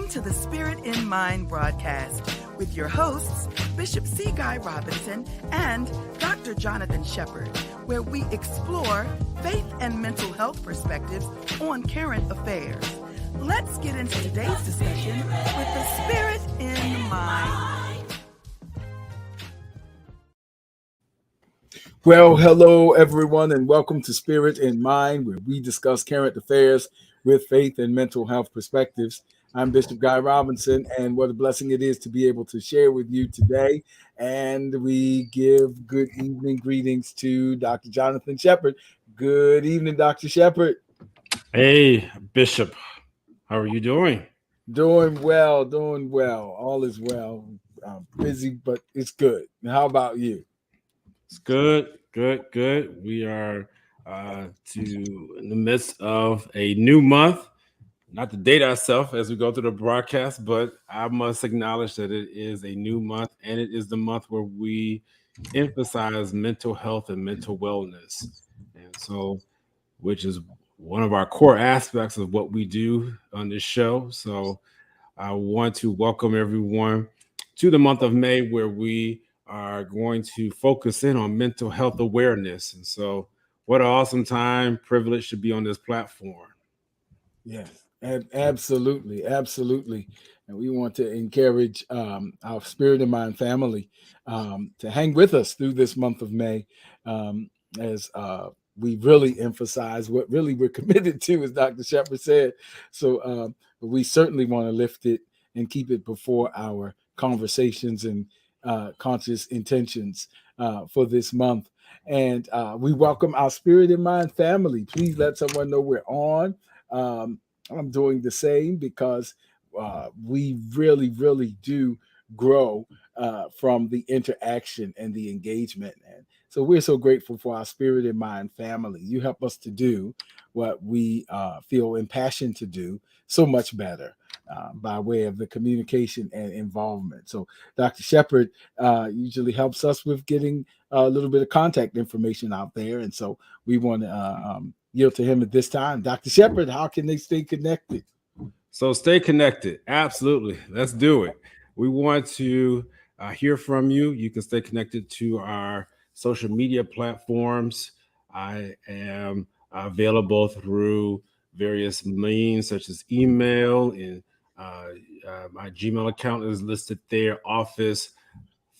to the Spirit in Mind broadcast with your hosts, Bishop C. Guy Robinson and Dr. Jonathan Shepherd, where we explore faith and mental health perspectives on current affairs. Let's get into today's discussion with the Spirit in Mind. Well, hello, everyone, and welcome to Spirit in Mind, where we discuss current affairs with faith and mental health perspectives. I'm Bishop Guy Robinson, and what a blessing it is to be able to share with you today. And we give good evening greetings to Dr. Jonathan Shepherd. Good evening, Dr. Shepherd. Hey, Bishop. How are you doing? Doing well. All is well. Busy, but it's good. How about you? It's good. We are in the midst of a new month. Not to date ourselves as we go through the broadcast, but I must acknowledge that it is a new month, and it is the month where we emphasize mental health and mental wellness. And so, which is one of our core aspects of what we do on this show. So I want to welcome everyone to the month of May, where we are going to focus in on mental health awareness. And so what an awesome time, privilege to be on this platform. Yes, absolutely. And we want to encourage our Spirit in Mind family to hang with us through this month of May as we really emphasize what really we're committed to, as Dr. Shepherd said. So we certainly want to lift it and keep it before our conversations and conscious intentions for this month. And we welcome our Spirit in Mind family. Please let someone know we're on. I'm doing the same because we really do grow from the interaction and the engagement. And so we're so grateful for our Spirit in Mind family. You help us to do what we feel impassioned to do so much better by way of the communication and involvement. So Dr. Shepherd usually helps us with getting a little bit of contact information out there. And so we want to yield to him at this time. Dr. Shepherd, how can they stay connected? So stay connected. Absolutely. Let's do it. We want to hear from you. You can stay connected to our social media platforms. I am available through various means such as email, and my Gmail account is listed there, office,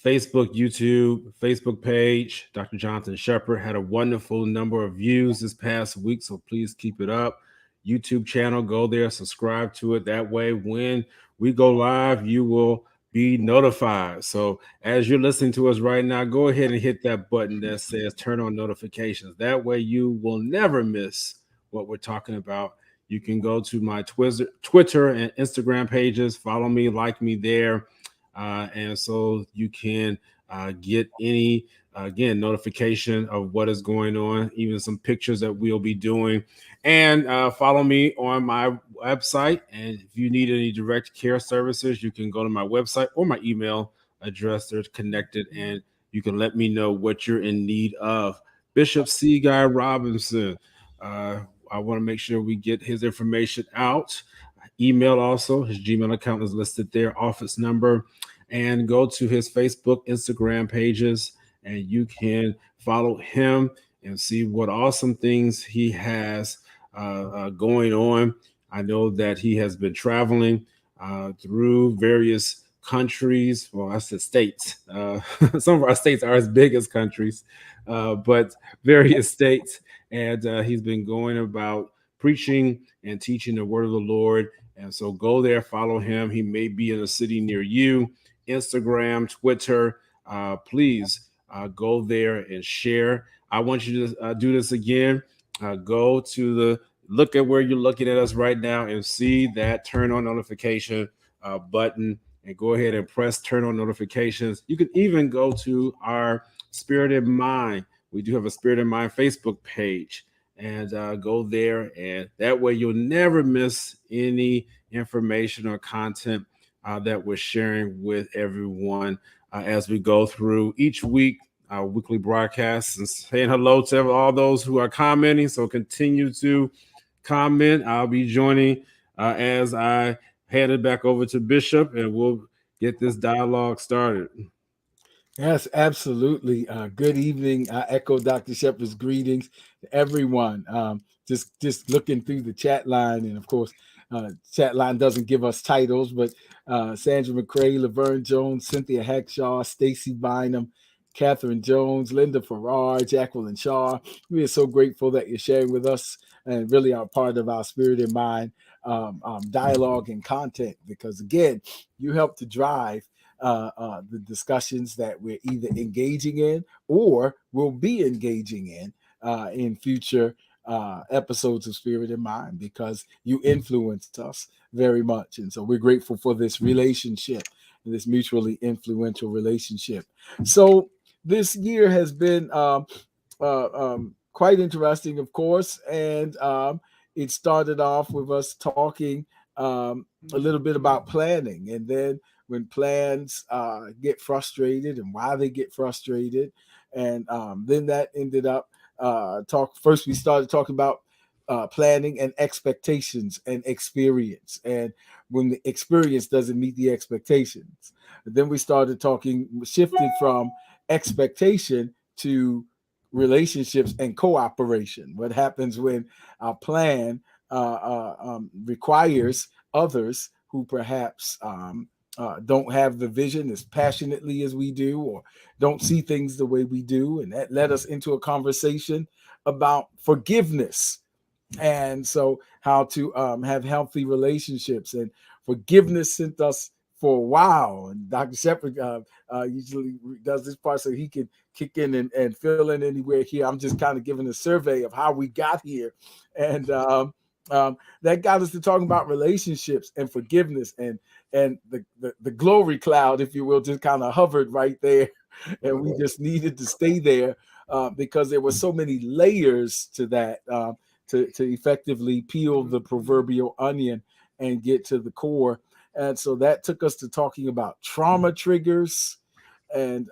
Facebook, YouTube, Facebook page. Dr. Jonathan Shepherd had a wonderful number of views this past week, so please keep it up. YouTube channel, go there, subscribe to it. That way, when we go live, you will be notified. So as you're listening to us right now, go ahead and hit that button that says turn on notifications. That way you will never miss what we're talking about. You can go to my Twitter and Instagram pages, follow me, like me there. And so you can get any, again, notification of what is going on, even some pictures that we'll be doing. And follow me on my website. And if you need any direct care services, you can go to my website or my email address. They're connected, and you can let me know what you're in need of. Bishop C. Guy Robinson. I want to make sure we get his information out. Email also, his Gmail account is listed there, office number, and go to his Facebook, Instagram pages, and you can follow him and see what awesome things he has going on. I know that he has been traveling through various countries. Well, I said states. Some of our states are as big as countries, but various states. And he's been going about preaching and teaching the word of the Lord. And so go there, follow him. He may be in a city near you. Instagram, Twitter, please go there and share. I want you to do this again. Go to look at where you're looking at us right now and see that turn on notification button, and go ahead and press turn on notifications. You can even go to our Spirit in Mind. We do have a Spirit in Mind Facebook page, and go there, and that way you'll never miss any information or content that we're sharing with everyone as we go through each week, our weekly broadcasts, and saying hello to all those who are commenting. So continue to comment. I'll be joining as I hand it back over to Bishop, and we'll get this dialogue started. Yes, absolutely. Good evening. I echo Dr. Shepard's greetings to everyone. Just looking through the chat line, and of course, chat line doesn't give us titles, but Sandra McCrae, Laverne Jones, Cynthia Hackshaw, Stacy Bynum, Catherine Jones, Linda Farrar, Jacqueline Shaw. We are so grateful that you're sharing with us and really are part of our Spirit in Mind dialogue and content, because again, you help to drive the discussions that we're either engaging in or will be engaging in future episodes of Spirit in Mind, because you influenced us very much. And so we're grateful for this relationship, this mutually influential relationship. So this year has been quite interesting, of course, and it started off with us talking a little bit about planning, and then when plans get frustrated and why they get frustrated, and then that ended up first we started talking about planning and expectations and experience, and when the experience doesn't meet the expectations, then we started shifted from expectation to relationships and cooperation. What happens when our plan requires others who perhaps don't have the vision as passionately as we do, or don't see things the way we do. And that led us into a conversation about forgiveness. And so how to have healthy relationships. And forgiveness sent us for a while. And Dr. Shepard usually does this part so he can kick in and fill in anywhere here. I'm just kind of giving a survey of how we got here. And that got us to talking about relationships and forgiveness, and the glory cloud, if you will, just kind of hovered right there. And we just needed to stay there because there were so many layers to that to effectively peel the proverbial onion and get to the core. And so that took us to talking about trauma triggers and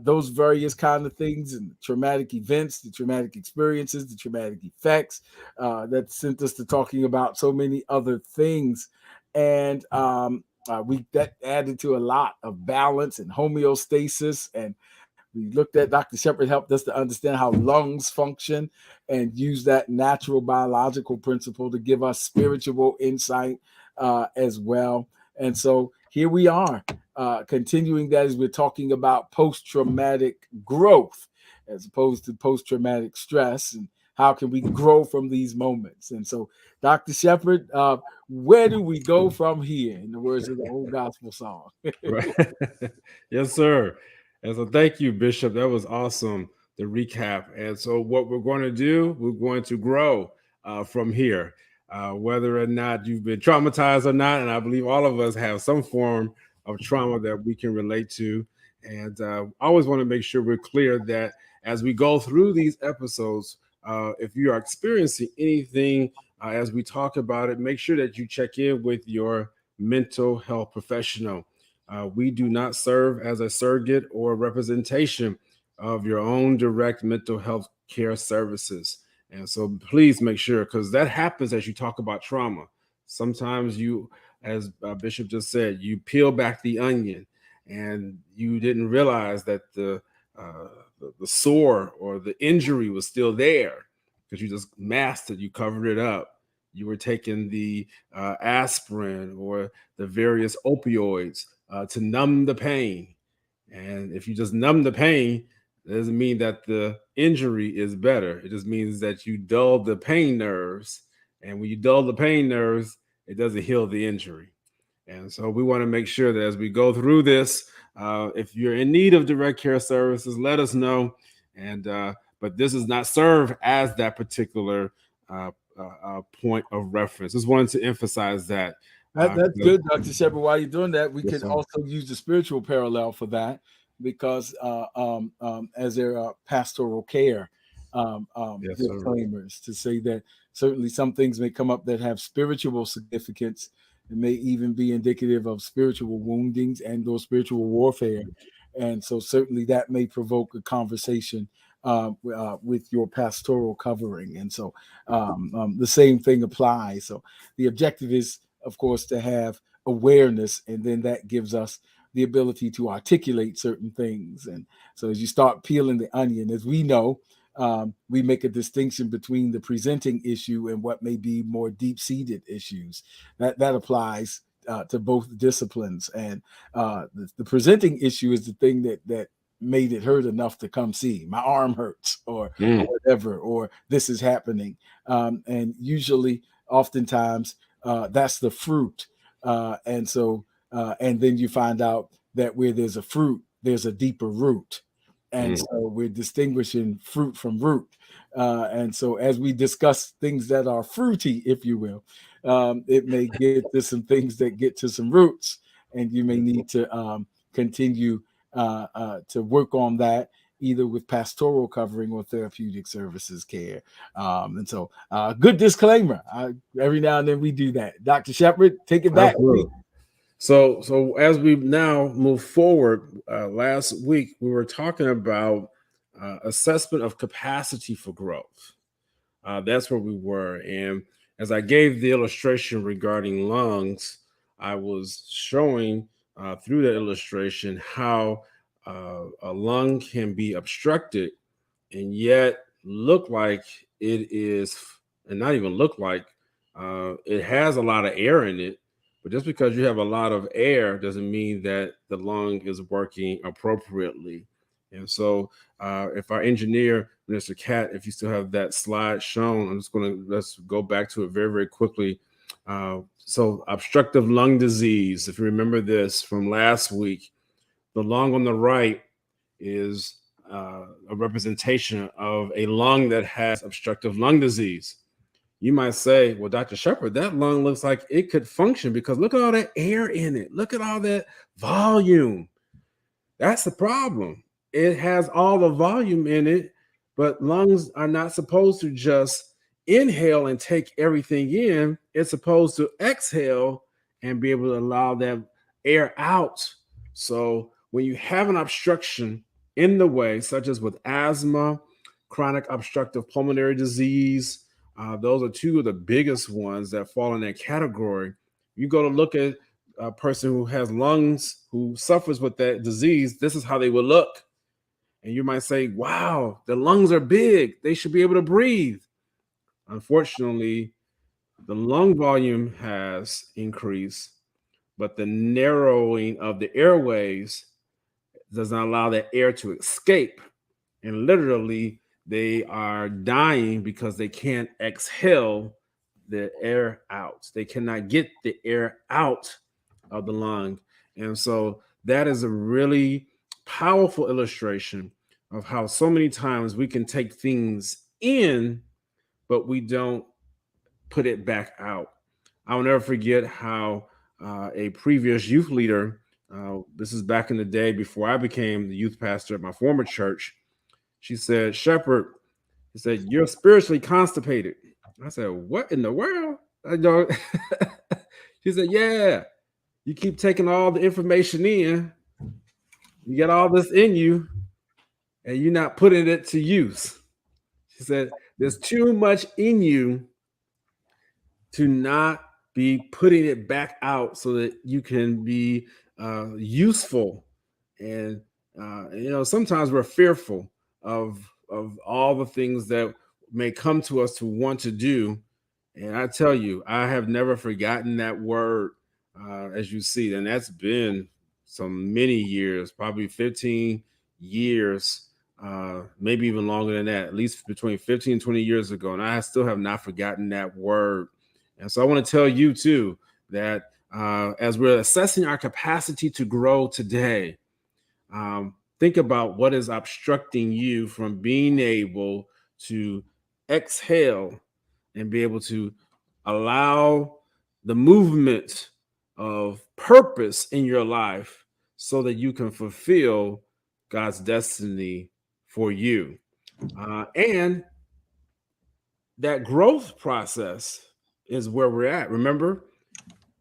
those various kind of things, and traumatic events, the traumatic experiences, the traumatic effects that sent us to talking about so many other things. And we that added to a lot of balance and homeostasis. And we looked at Dr. Shepard helped us to understand how lungs function and use that natural biological principle to give us spiritual insight as well. And so here we are, continuing that as we're talking about post-traumatic growth as opposed to post-traumatic stress, and how can we grow from these moments. And so, Dr. Shepard, where do we go from here, in the words of the old gospel song? Right. Yes, sir. And so thank you, Bishop. That was awesome, the recap. And so what we're going to do, we're going to grow from here, whether or not you've been traumatized or not. And I believe all of us have some form of trauma that we can relate to. And I always want to make sure we're clear that as we go through these episodes, if you are experiencing anything as we talk about it, make sure that you check in with your mental health professional. We do not serve as a surrogate or representation of your own direct mental health care services. And so please make sure, because that happens as you talk about trauma. Sometimes you, as Bishop just said, you peel back the onion and you didn't realize that the sore or the injury was still there because you just masked it, you covered it up. You were taking the aspirin or the various opioids to numb the pain. And if you just numb the pain, it doesn't mean that the injury is better. It just means that you dull the pain nerves. And when you dull the pain nerves, it doesn't heal the injury. And so we want to make sure that as we go through this, if you're in need of direct care services, let us know. And but this does not serve as that particular point of reference. Just wanted to emphasize that. That's good, Dr. Shepard. While you're doing that, we Yes, could sir. also use the spiritual parallel for that, because as their pastoral care Yes, sir. disclaimers, to say that certainly some things may come up that have spiritual significance and may even be indicative of spiritual woundings and or spiritual warfare. And so certainly that may provoke a conversation with your pastoral covering. And so the same thing applies. So the objective is of course, to have awareness, and then that gives us the ability to articulate certain things. And so as you start peeling the onion, as we know, we make a distinction between the presenting issue and what may be more deep-seated issues. That applies to both disciplines. And the presenting issue is the thing that made it hurt enough to come see. My arm hurts, or whatever, or this is happening. And usually, oftentimes, that's the fruit. And then you find out that where there's a fruit, there's a deeper root. And so we're distinguishing fruit from root. And so as we discuss things that are fruity, if you will, it may get to some things that get to some roots, and you may need to continue to work on that, either with pastoral covering or therapeutic services care. And so good disclaimer. Every now and then we do that. Dr. Shepard, take it back. Absolutely. So as we now move forward, last week we were talking about assessment of capacity for growth. That's where we were. And as I gave the illustration regarding lungs, I was showing through that illustration how a lung can be obstructed and yet look like it is, and not even look like it has a lot of air in it. But just because you have a lot of air doesn't mean that the lung is working appropriately. And so if our engineer, Mr. Cat, if you still have that slide shown, let's go back to it very, very quickly. So obstructive lung disease, if you remember this from last week, the lung on the right is a representation of a lung that has obstructive lung disease. You might say, well, Dr. Shepard, that lung looks like it could function because look at all that air in it. Look at all that volume. That's the problem. It has all the volume in it, but lungs are not supposed to just inhale and take everything in. It's supposed to exhale and be able to allow that air out. So when you have an obstruction in the way, such as with asthma, chronic obstructive pulmonary disease, those are two of the biggest ones that fall in that category. You go to look at a person who has lungs, who suffers with that disease, this is how they will look. And you might say, wow, the lungs are big. They should be able to breathe. Unfortunately, the lung volume has increased, but the narrowing of the airways does not allow that air to escape. And literally, they are dying because they can't exhale the air out. They cannot get the air out of the lung. And so that is a really powerful illustration of how so many times we can take things in, but we don't put it back out. I'll never forget how a previous youth leader, this is back in the day before I became the youth pastor at my former church, she said, Shepard, he said, you're spiritually constipated. I said, what in the world? She said, yeah, you keep taking all the information in. You got all this in you, and you're not putting it to use. She said, there's too much in you to not be putting it back out so that you can be useful. And, sometimes we're fearful of all the things that may come to us to want to do. And I tell you, I have never forgotten that word, as you see, and that's been many years, probably 15 years, maybe even longer than that, at least between 15 and 20 years ago. And I still have not forgotten that word. And so I want to tell you too, that as we're assessing our capacity to grow today, think about what is obstructing you from being able to exhale and be able to allow the movement of purpose in your life so that you can fulfill God's destiny for you. And that growth process is where we're at. Remember,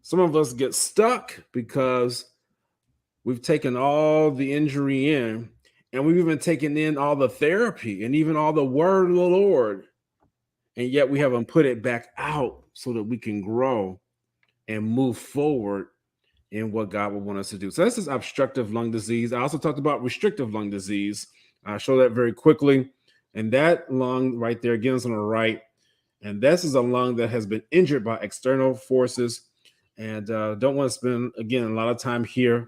some of us get stuck because we've taken all the injury in, and we've even taken in all the therapy and even all the word of the Lord, and yet we haven't put it back out so that we can grow. and move forward in what God would want us to do. So this is obstructive lung disease. I also talked about restrictive lung disease. I'll show that very quickly. And that lung right there, again, is on the right. And this is a lung that has been injured by external forces. And don't want to spend, again, a lot of time here.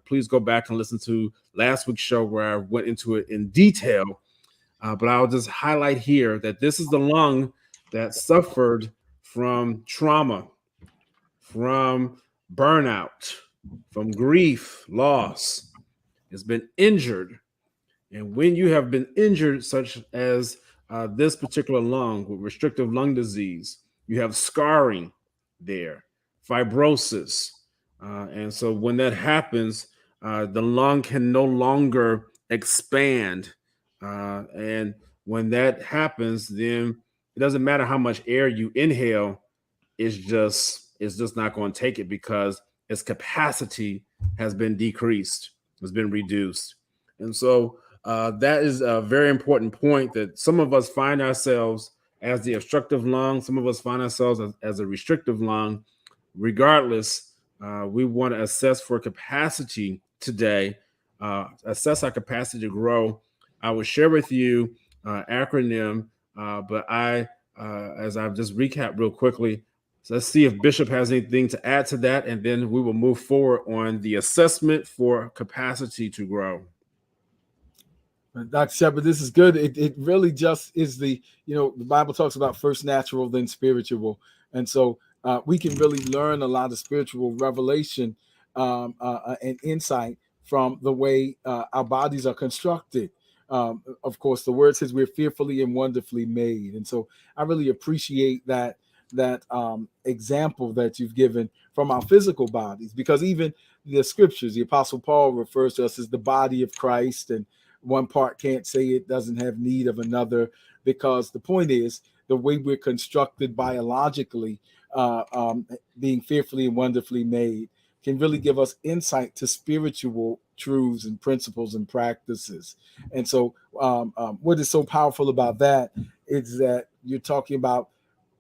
Please go back and listen to last week's show where I went into it in detail. But I'll just highlight here that this is the lung that suffered from trauma, from burnout, from grief, loss. It's been injured. And when you have been injured, such as this particular lung with restrictive lung disease, you have scarring there, fibrosis. And so when that happens, the lung can no longer expand. And when that happens, then it doesn't matter how much air you inhale, it's just not going to take it because its capacity has been decreased, has been reduced. And so that is a very important point, that some of us find ourselves as the obstructive lung, some of us find ourselves as a restrictive lung. Regardless, we want to assess for capacity today, assess our capacity to grow. I will share with you acronym, but as I've just recapped real quickly, so let's see if Bishop has anything to add to that, and then we will move forward on the assessment for capacity to grow. Dr. Shepard, this is good. It really just is the Bible talks about first natural, then spiritual. And so we can really learn a lot of spiritual revelation and insight from the way our bodies are constructed. Of course, the word says we're fearfully and wonderfully made. And so I really appreciate that example that you've given from our physical bodies, because even the scriptures, the Apostle Paul refers to us as the body of Christ, and one part can't say it doesn't have need of another, because the point is the way we're constructed biologically, being fearfully and wonderfully made, can really give us insight to spiritual truths and principles and practices. And so what is so powerful about that is that you're talking about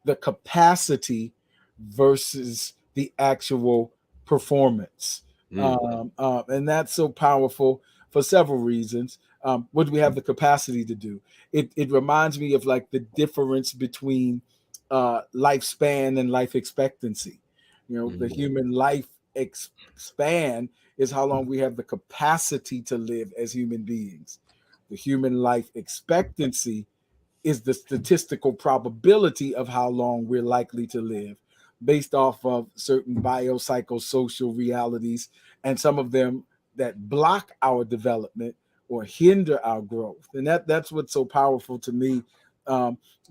the capacity versus the actual performance. And that's so powerful for several reasons. What do we have the capacity to do? It reminds me of like the difference between lifespan and life expectancy. The human life span is how long we have the capacity to live as human beings. The human life expectancy is the statistical probability of how long we're likely to live based off of certain biopsychosocial realities, and some of them that block our development or hinder our growth. And that's what's so powerful to me,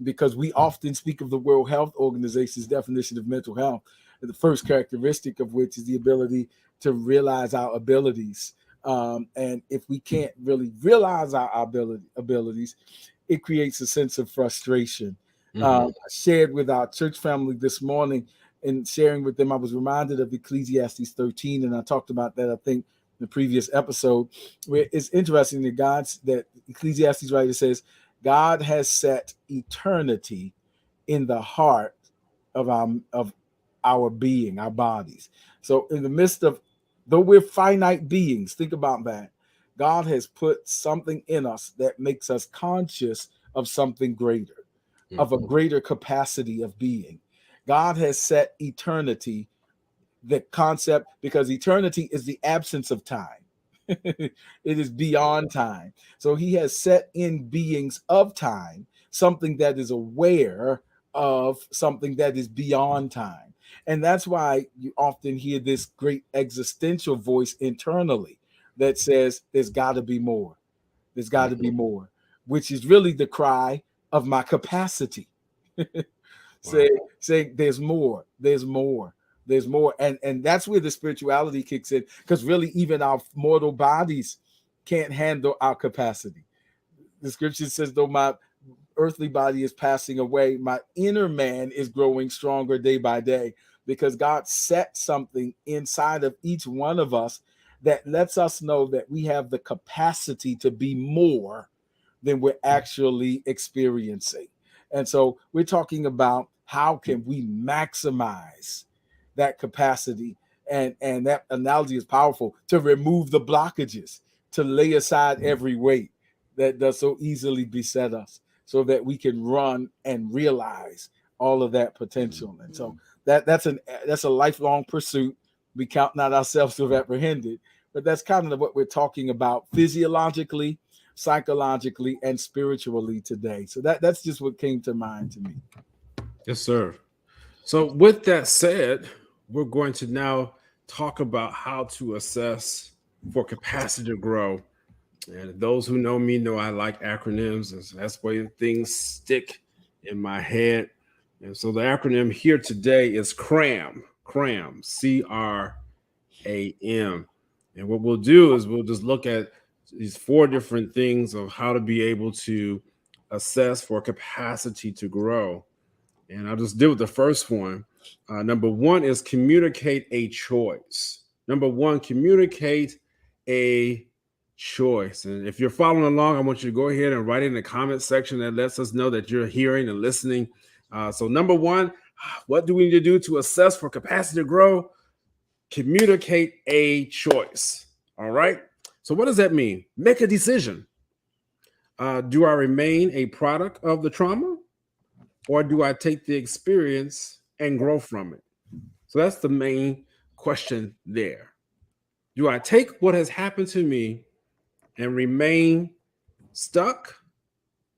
because we often speak of the World Health Organization's definition of mental health, the first characteristic of which is the ability to realize our abilities. And if we can't really realize our abilities, it creates a sense of frustration. I shared with our church family this morning, and sharing with them, I was reminded of Ecclesiastes 13, and I talked about that, I think, in the previous episode, where it's interesting that Ecclesiastes writer says, God has set eternity in the heart of our being, our bodies. So in the midst of, though we're finite beings, think about that, God has put something in us that makes us conscious of something greater, of a greater capacity of being. God has set eternity, the concept, because eternity is the absence of time. It is beyond time. So he has set in beings of time something that is aware of something that is beyond time. And that's why you often hear this great existential voice internally that says, there's got to be more. There's got to be more, which is really the cry of my capacity. Saying there's more, there's more, there's more. And that's where the spirituality kicks in, because really even our mortal bodies can't handle our capacity. The scripture says, though my earthly body is passing away, my inner man is growing stronger day by day, because God set something inside of each one of us that lets us know that we have the capacity to be more than we're actually experiencing. And so we're talking about how can we maximize that capacity. And that analogy is powerful, to remove the blockages, to lay aside every weight that does so easily beset us, so that we can run and realize all of that potential. And so that's a lifelong pursuit. We count not ourselves to have apprehended, but that's kind of what we're talking about physiologically, psychologically, and spiritually today. So that's just what came to mind to me. Yes, sir. So with that said, we're going to now talk about how to assess for capacity to grow. And those who know me know I like acronyms, and so that's where things stick in my head. And so the acronym here today is CRAM, CRAM. And what we'll do is we'll just look at these 4 different things of how to be able to assess for capacity to grow. And I'll just deal with the first one. Number 1 is communicate a choice. Number 1, communicate a choice. And if you're following along, I want you to go ahead and write in the comment section that lets us know that you're hearing and listening. So number 1, what do we need to do to assess for capacity to grow? Communicate a choice. All right. So what does that mean? Make a decision. Do I remain a product of the trauma, or do I take the experience and grow from it? So that's the main question there. Do I take what has happened to me and remain stuck,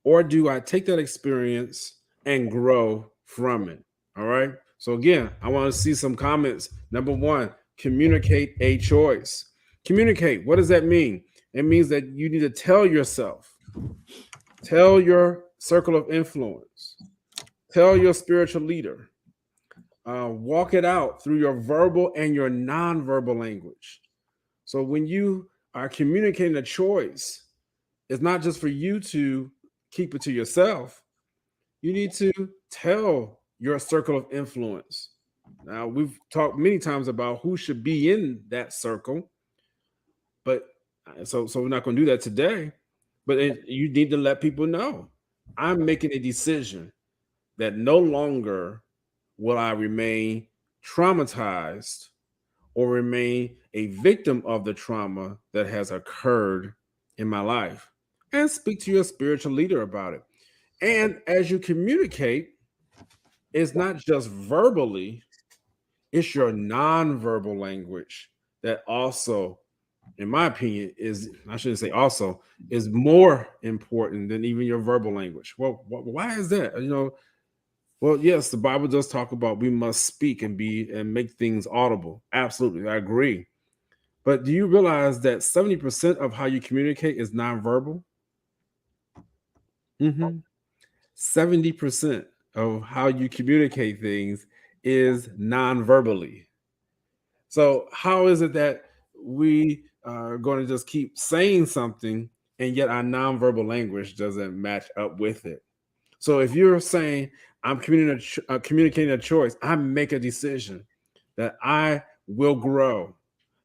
or do I take that experience and grow from it? All right. So again, I want to see some comments. Number 1, communicate a choice. Communicate. What does that mean? It means that you need to tell yourself, tell your circle of influence, tell your spiritual leader, walk it out through your verbal and your nonverbal language. So when you are communicating a choice, it's not just for you to keep it to yourself. You need to tell your circle of influence. Now, we've talked many times about who should be in that circle, but so we're not going to do that today. But you need to let people know, I'm making a decision that no longer will I remain traumatized or remain a victim of the trauma that has occurred in my life. And speak to your spiritual leader about it. And as you communicate, it's not just verbally, it's your nonverbal language that also, in my opinion, I shouldn't say also, is more important than even your verbal language. Well, why is that? Well, yes, the Bible does talk about we must speak and make things audible. Absolutely, I agree. But do you realize that 70% of how you communicate is nonverbal? 70% of how you communicate things is non-verbally. So how is it that we are going to just keep saying something and yet our non-verbal language doesn't match up with it? So if you're saying, I'm communicating a choice, I make a decision that I will grow,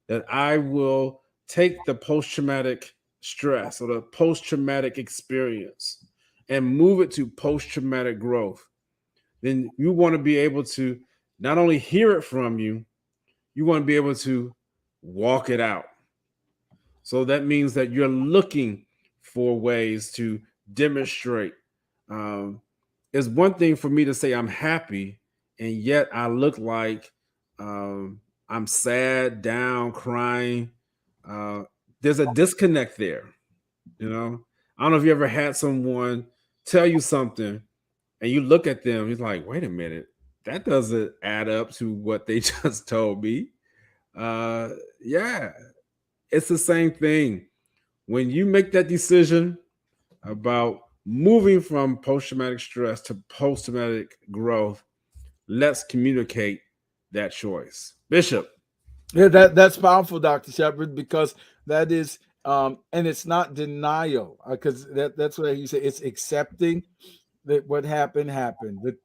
that I will take the post-traumatic stress or the post-traumatic experience and move it to post-traumatic growth, then you want to be able to not only hear it from you, you want to be able to walk it out. So that means that you're looking for ways to demonstrate. It's one thing for me to say I'm happy, and yet I look like I'm sad, down, crying. There's a disconnect there. I don't know if you ever had someone tell you something and you look at them, he's like, wait a minute, that doesn't add up to what they just told me. Yeah, it's the same thing. When you make that decision about moving from post-traumatic stress to post-traumatic growth, let's communicate that choice. Bishop. Yeah, that's powerful, Dr. Shepard, because that is and it's not denial, because that's what you say. It's accepting that what happened.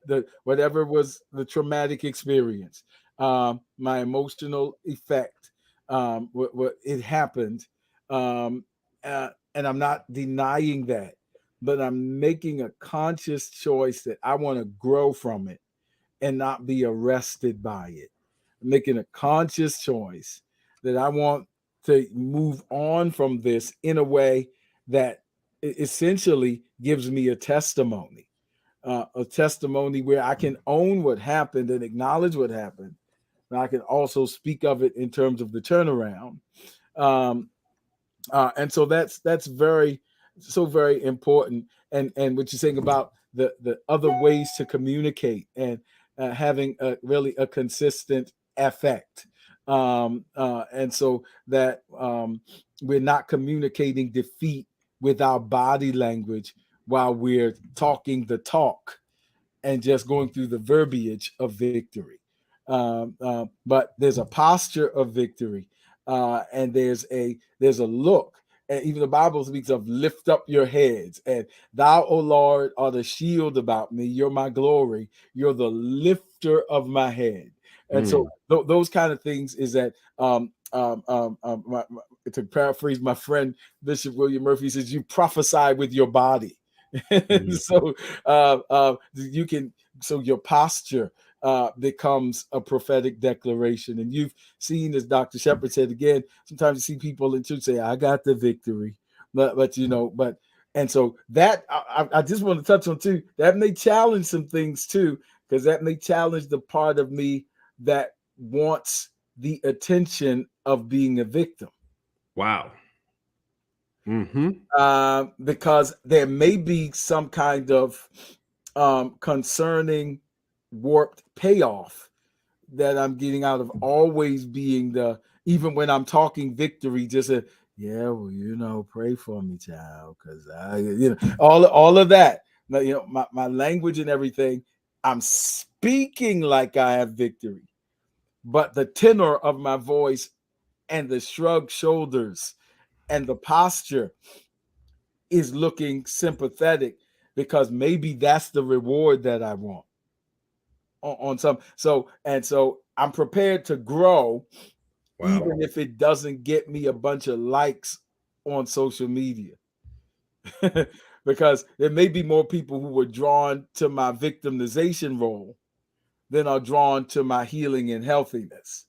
The whatever was the traumatic experience, my emotional effect, what it happened, and I'm not denying that, but I'm making a conscious choice that I want to grow from it and not be arrested by it. making a conscious choice that I want to move on from this in a way that essentially gives me a testimony where I can own what happened and acknowledge what happened. And I can also speak of it in terms of the turnaround. Um, and so that's very very important. And what you're saying about the other ways to communicate and having really a consistent effect, and so that we're not communicating defeat with our body language while we're talking the talk and just going through the verbiage of victory. But there's a posture of victory, and there's a look. And even the Bible speaks of lift up your heads. And thou, O Lord, are the shield about me. You're my glory. You're the lifter of my head. And so those kind of things is that to paraphrase my friend Bishop William Murphy, says you prophesy with your body. So you can, so your posture becomes a prophetic declaration. And you've seen, as Dr. Shepherd said, again, sometimes you see people in church say, I got the victory. But and so that I just want to touch on too, that may challenge some things too, because that may challenge the part of me that wants the attention of being a victim. Wow. Because there may be some kind of concerning warped payoff that I'm getting out of always being even when I'm talking victory, just pray for me, child, because all of that, my language and everything, I'm speaking like I have victory, but the tenor of my voice and the shrugged shoulders and the posture is looking sympathetic, because maybe that's the reward that I want on some. So I'm prepared to grow, even if it doesn't get me a bunch of likes on social media. Because there may be more people who were drawn to my victimization role than are drawn to my healing and healthiness.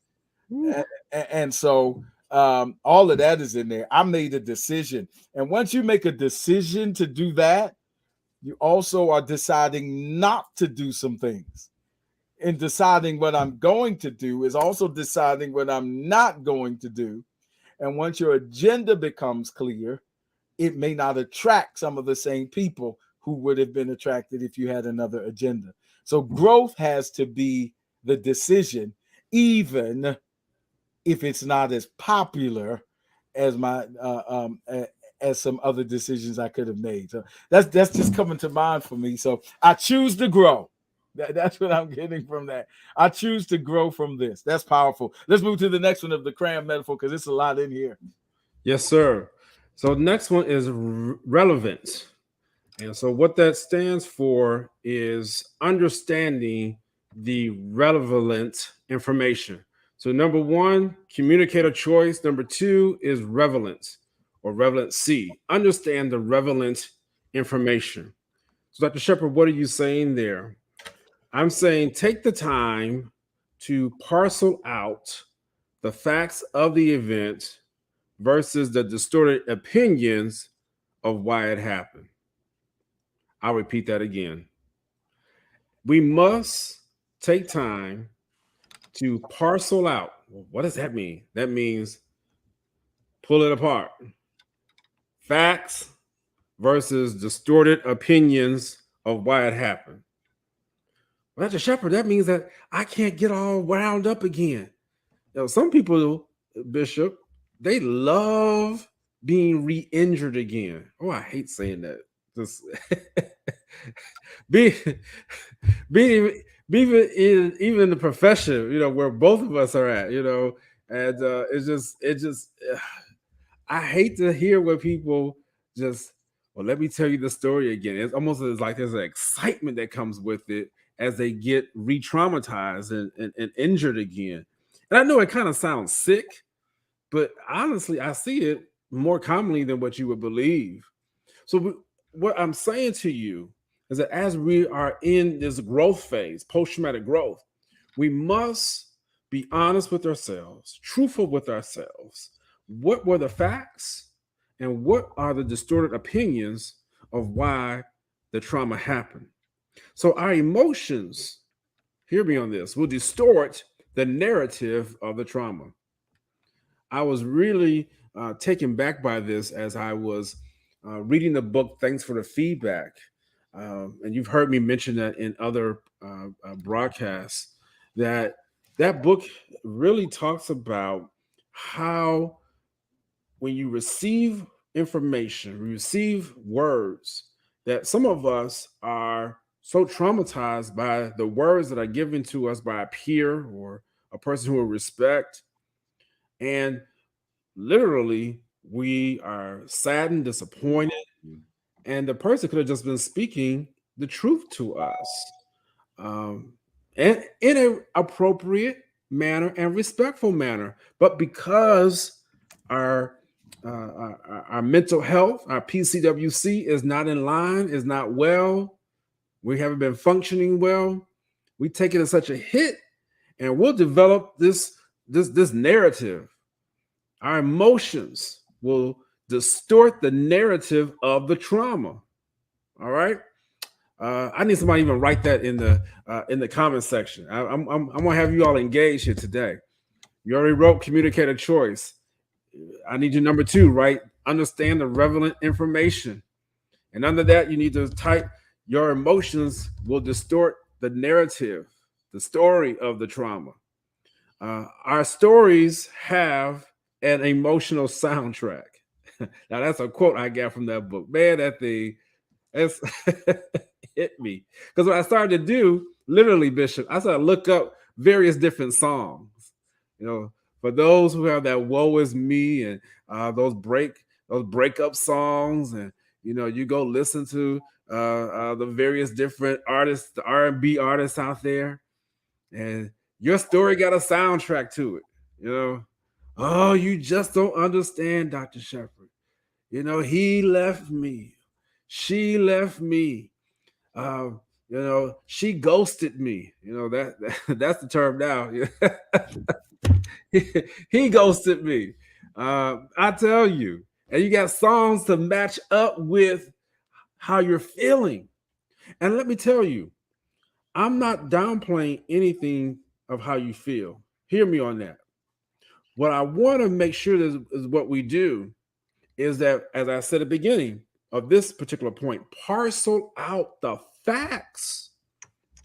And so all of that is in there. I made a decision. And once you make a decision to do that, you also are deciding not to do some things. And deciding what I'm going to do is also deciding what I'm not going to do. And once your agenda becomes clear, it may not attract some of the same people who would have been attracted if you had another agenda. So growth has to be the decision, even if it's not as popular as as some other decisions I could have made. So that's just coming to mind for me. So I choose to grow. That's what I'm getting from that. I choose to grow from this. That's powerful. Let's move to the next one of the crayon metaphor, because it's a lot in here. Yes, sir. So next one is relevance. And so what that stands for is understanding the relevant information. So number one, communicator choice. Number two is relevance or relevancy. Understand the relevant information. So Dr. Shepherd, what are you saying there? I'm saying take the time to parcel out the facts of the event versus the distorted opinions of why it happened. I'll repeat that again. We must take time to parcel out. What does that mean? That means pull it apart. Facts versus distorted opinions of why it happened. Well, Dr. Shepherd, that means that I can't get all wound up again. Some people, Bishop, they love being re-injured again. Oh, I hate saying that. Just even in the profession, where both of us are at, and it's just I hate to hear where people just, well, let me tell you the story again. It's almost like there's an excitement that comes with it as they get re-traumatized and injured again. And I know it kind of sounds sick, but honestly, I see it more commonly than what you would believe. So what I'm saying to you is that as we are in this growth phase, post-traumatic growth, we must be honest with ourselves, truthful with ourselves. What were the facts and what are the distorted opinions of why the trauma happened? So our emotions, hear me on this, will distort the narrative of the trauma. I was really taken back by this as I was reading the book, Thanks for the Feedback. And you've heard me mention that in other broadcasts, that that book really talks about how when you receive information, receive words, that some of us are so traumatized by the words that are given to us by a peer or a person who we respect. And literally, we are saddened, disappointed, and the person could have just been speaking the truth to us, and in an appropriate manner and respectful manner. But because our our mental health, our PCWC is not in line, is not well, we haven't been functioning well, we take it as such a hit, and we'll develop this narrative. Our emotions will distort the narrative of the trauma. All right. I need somebody to even write that in the comment section. I'm gonna have you all engaged here today. You already wrote communicate a choice. I need you number 2, right? Understand the relevant information. And under that, you need to type your emotions will distort the narrative, the story of the trauma. Our stories have an emotional soundtrack. Now that's a quote I got from that book. Man, that thing, that's hit me. Because what I started to do, literally, Bishop, I started to look up various different songs. You know, for those who have that "woe is me" and those breakup songs, and you go listen to the various different artists, the R&B artists out there, and your story got a soundtrack to it. Oh, you just don't understand, Dr. Shepherd. He left me. She left me. She ghosted me. That's the term now. He ghosted me. I tell you. And you got songs to match up with how you're feeling. And let me tell you, I'm not downplaying anything of how you feel. Hear me on that. What I want to make sure is what we do is that, as I said at the beginning of this particular point, parcel out the facts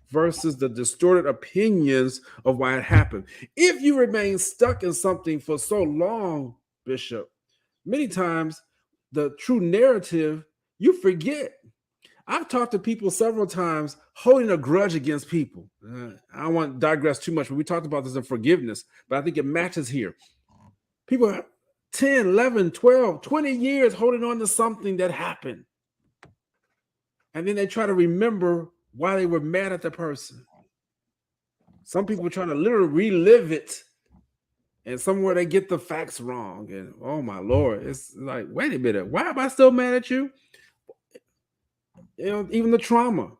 versus the distorted opinions of why it happened. If you remain stuck in something for so long, Bishop, many times the true narrative, you forget. I've talked to people several times holding a grudge against people. I don't want to digress too much, but we talked about this in forgiveness, but I think it matches here. People are 10, 11, 12, 20 years holding on to something that happened. And then they try to remember why they were mad at the person. Some people are trying to literally relive it. And somewhere they get the facts wrong. And oh my Lord, it's like, wait a minute, why am I still mad at you? Even the trauma.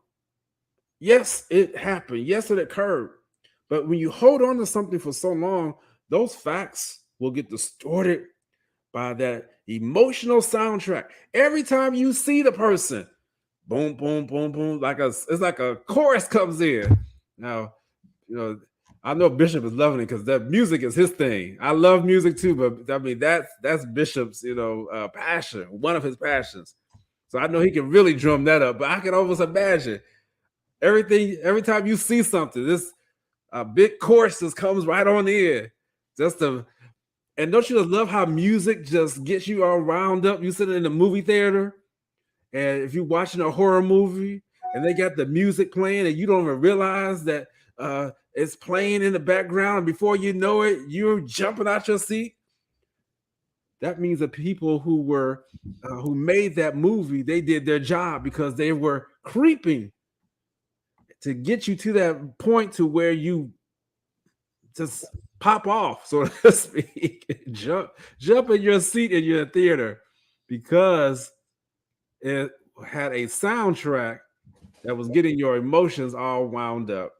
Yes, it happened. Yes, it occurred. But when you hold on to something for so long, those facts will get distorted by that emotional soundtrack. Every time you see the person, boom, boom, boom, boom, it's like a chorus comes in. Now, I know Bishop is loving it because that music is his thing. I love music too, but I mean that's Bishop's passion, one of his passions. So I know he can really drum that up. But I can almost imagine every time you see something, this big chorus just comes right on in. And don't you just love how music just gets you all wound up? You sit in the movie theater, and if you're watching a horror movie and they got the music playing and you don't even realize that it's playing in the background, and before you know it, you're jumping out your seat. That means the people who made that movie, they did their job because they were creeping to get you to that point to where you just pop off, so to speak, jump in your seat in your theater because it had a soundtrack that was getting your emotions all wound up.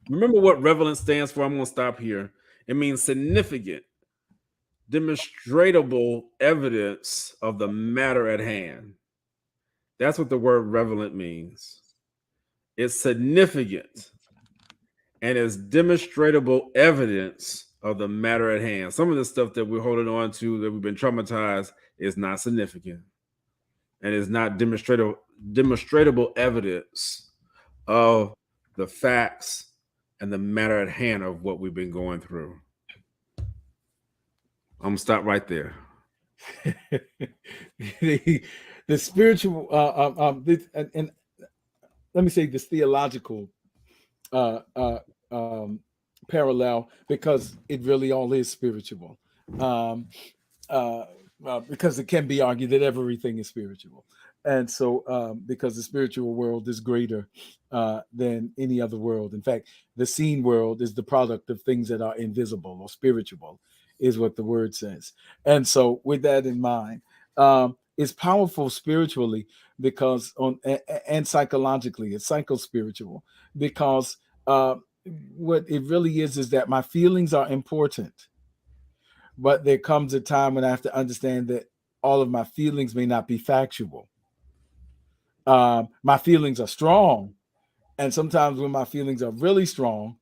Remember what relevant stands for? I'm going to stop here. It means significant, demonstrable evidence of the matter at hand. That's what the word relevant means. It's significant and it's demonstrable evidence of the matter at hand. Some of the stuff that we're holding on to, that we've been traumatized, is not significant and is not demonstrable evidence of the facts and the matter at hand of what we've been going through. I'm gonna stop right there. The spiritual, and let me say this theological parallel, because it really all is spiritual. Because it can be argued that everything is spiritual. And so because the spiritual world is greater than any other world. In fact, the seen world is the product of things that are invisible or spiritual, is what the word says. And so with that in mind, it's powerful spiritually because and psychologically, it's psychospiritual, because what it really is that my feelings are important. But there comes a time when I have to understand that all of my feelings may not be factual. My feelings are strong. And sometimes when my feelings are really strong,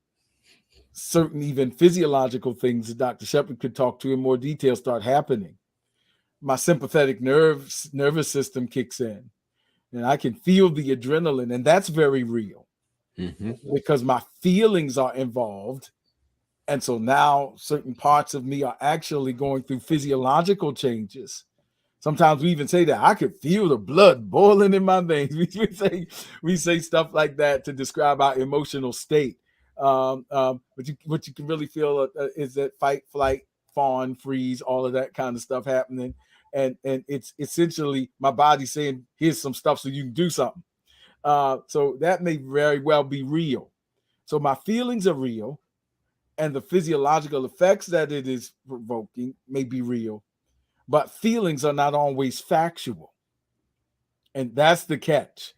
certain even physiological things that Dr. Shepard could talk to in more detail start happening. My sympathetic nervous system kicks in, and I can feel the adrenaline, and that's very real because my feelings are involved. And so now certain parts of me are actually going through physiological changes. Sometimes we even say that I could feel the blood boiling in my veins. We say stuff like that to describe our emotional state. But what you can really feel is that fight, flight, fawn, freeze, all of that kind of stuff happening. And it's essentially my body saying, here's some stuff so you can do something. So that may very well be real. So my feelings are real, and the physiological effects that it is provoking may be real, but feelings are not always factual. And that's the catch.